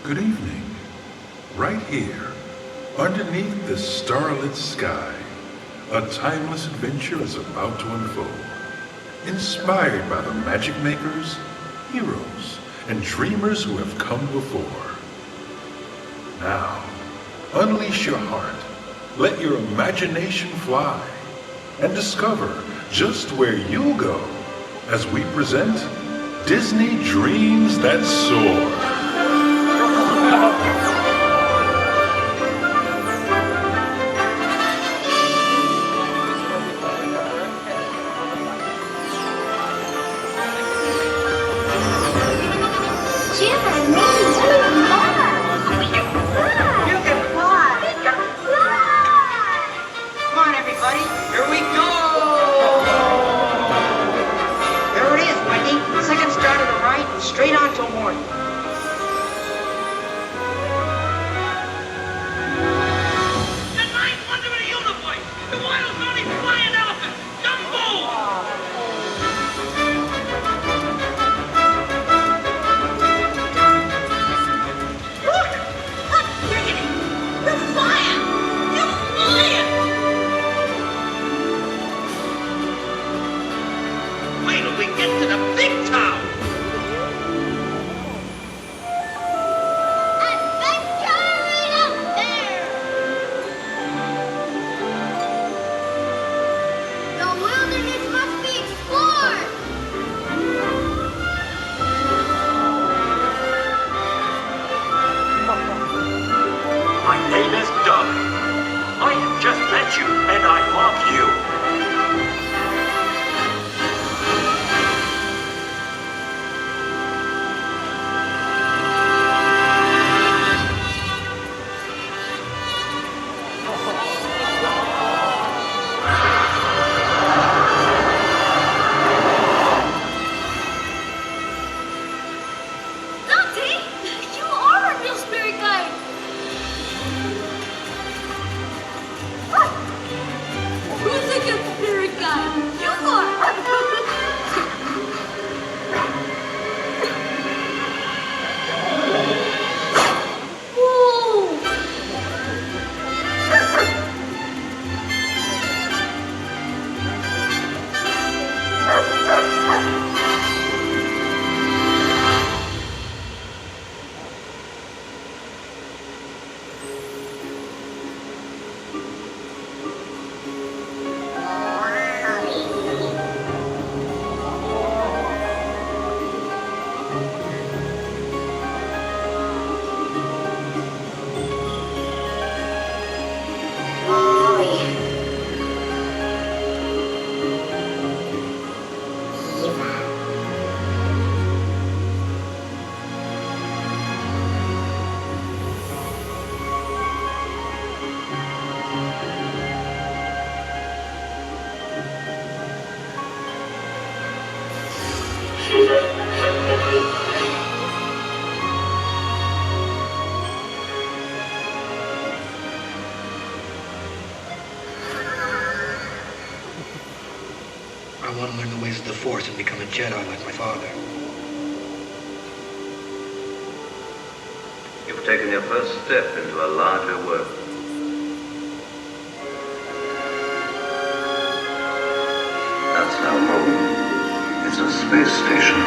Good evening. Right here, underneath the starlit sky, a timeless adventure is about to unfold. Inspired by the magic makers, heroes, and dreamers who have come before. Now, unleash your heart, let your imagination fly, and discover just where you'll go as we present Disney Dreams That Soar. Straight on till morning. The ninth wonder of the universe! The wildest only flying elephant! Dumbo! Look! Look, Rickety! You're flying! You're flying! Wait till we get to the big town! And I love you. I want to learn the ways of the Force and become a Jedi like my father. You've taken your first step into a larger world. That's now home. It's a space station.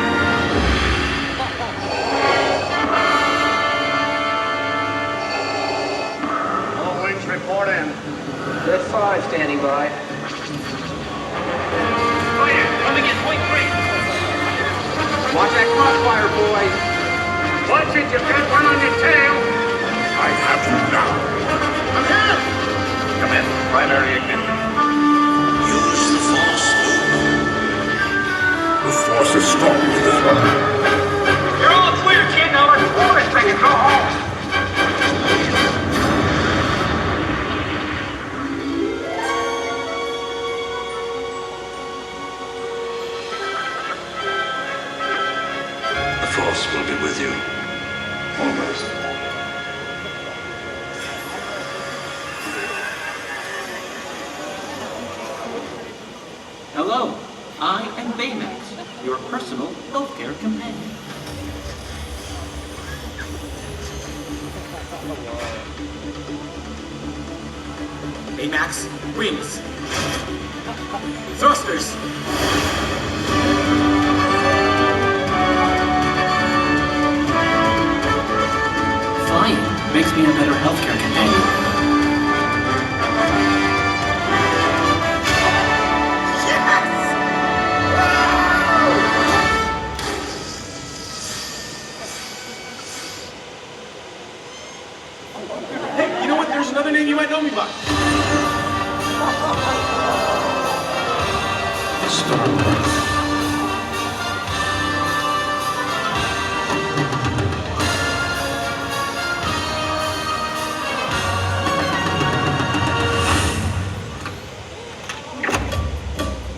All wings report in. Good 5 standing by. Coming in, point 3. Watch that crossfire, boys. Watch it, you've got one on your tail. I have you now. I'm here! Come in. Primary ignition. Use the Force, The Force is strong with this one. You're all clear, kid. Now let's pull this thing and go home. The Force will be with you. Always. Hello, I am Baymax, your personal healthcare companion. Max, wings. Thrusters. Flying makes me a better healthcare companion. Hey, you know what? There's another name you might know me by. Star-Lord.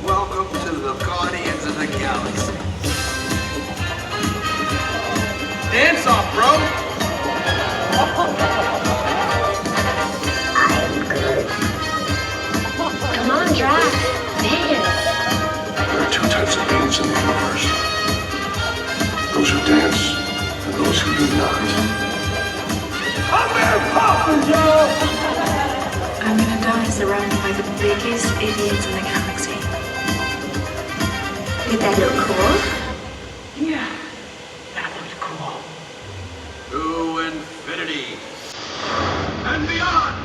Welcome to the Guardians of the Galaxy. Dance off, bro. Come on, Drax. Dance. There are two types of beings in the universe. Those who dance and those who do not. I'm gonna die surrounded by the biggest idiots in the galaxy. Did that look cool? Yeah, that looks cool. To infinity and beyond.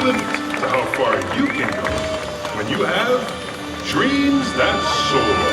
Limit to how far you can go when you have dreams that soar.